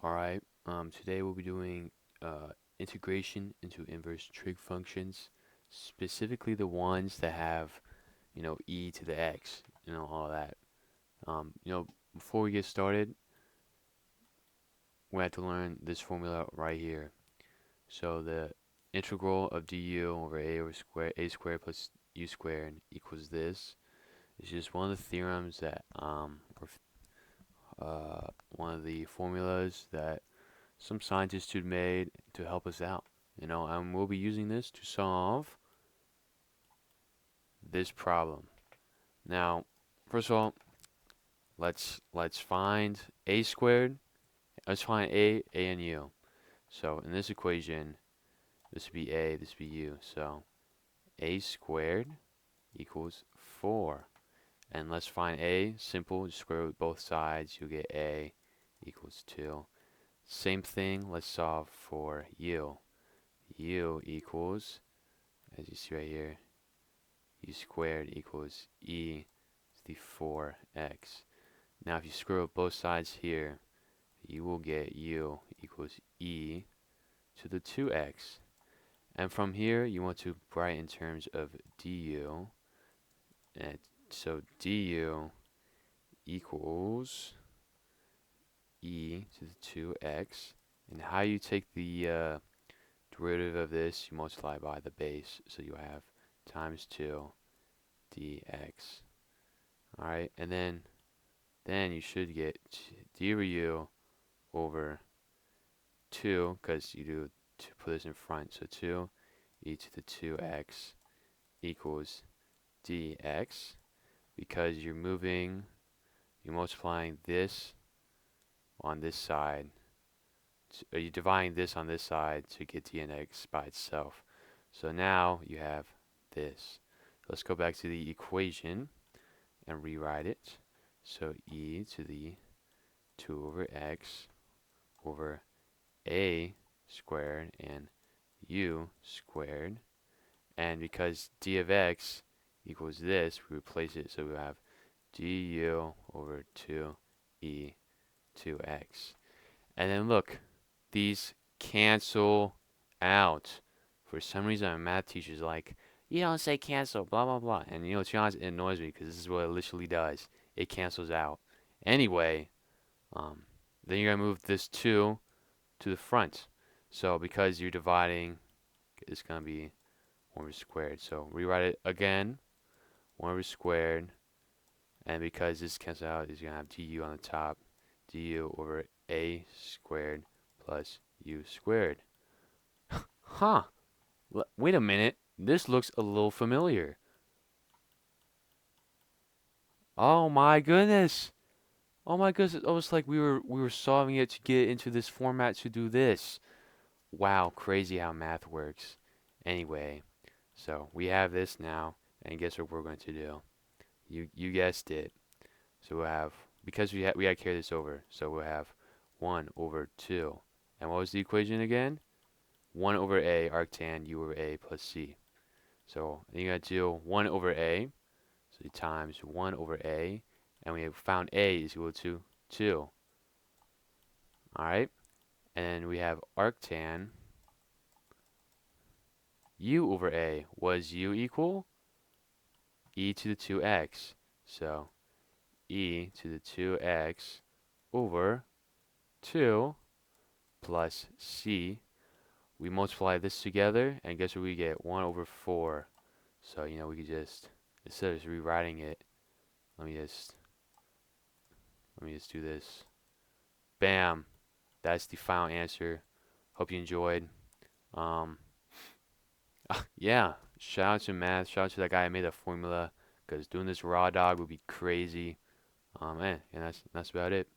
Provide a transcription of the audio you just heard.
Alright, today we'll be doing integration into inverse trig functions, specifically the ones that have, e to the x, all that. Before we get started, we have to learn this formula right here. So the integral of du over a squared plus u squared equals this. It's just one of the theorems that, one of the formulas that some scientists had made to help us out. And we'll be using this to solve this problem. Now, first of all, let's find a squared. Let's find a and u. So in this equation, this would be a, this would be u. So a squared equals 4. And let's find a. Simple, just square root both sides. You'll get a equals 2. Same thing, let's solve for u. U equals, as you see right here, u squared equals e to the 4x. Now if you square root both sides here, you will get u equals e to the 2x. And from here, you want to write in terms of du. And so du equals e to the 2x. And how you take the derivative of this, you multiply by the base. So you have times 2 dx. Alright, and then you should get d over u over 2, because you do to put this in front. So 2 e to the 2x equals dx, because you're multiplying this on this side. Are you dividing this on this side to get dx by itself? So now you have this. Let's go back to the equation and rewrite it. So e to the 2 over x over a squared and u squared. And because d of x equals this, we replace it. So we have du over 2e 2x. And then look, these cancel out. For some reason, my math teacher's like, you don't say cancel, blah, blah, blah. And to be honest, it annoys me because this is what it literally does. It cancels out. Anyway, then you're going to move this 2 to the front. So because you're dividing, it's going to be 1 over squared. So rewrite it again, 1 over squared. And because this cancels out, you're going to have du on the top, du over a squared plus u squared. Huh. Wait a minute. This looks a little familiar. Oh my goodness. Oh my goodness. It's almost like we were solving it to get into this format to do this. Wow, crazy how math works. Anyway, so we have this now, and guess what we're going to do? You guessed it. So we'll have, because we had to carry this over, so we'll have 1 over 2. And what was the equation again? 1 over a arctan u over a plus c. So you're going to do 1 over a, so times 1 over a, and we have found a is equal to 2. Alright, and we have arctan u over a. Was u equal? E to the 2x. So e to the 2x over 2 plus c. We multiply this together, and guess what we get? 1 over 4. So, we could just, instead of just rewriting it, let me just do this. Bam! That's the final answer. Hope you enjoyed. Um, yeah, shout out to math. Shout out to that guy who made that formula, because doing this raw dog would be crazy. And that's about it.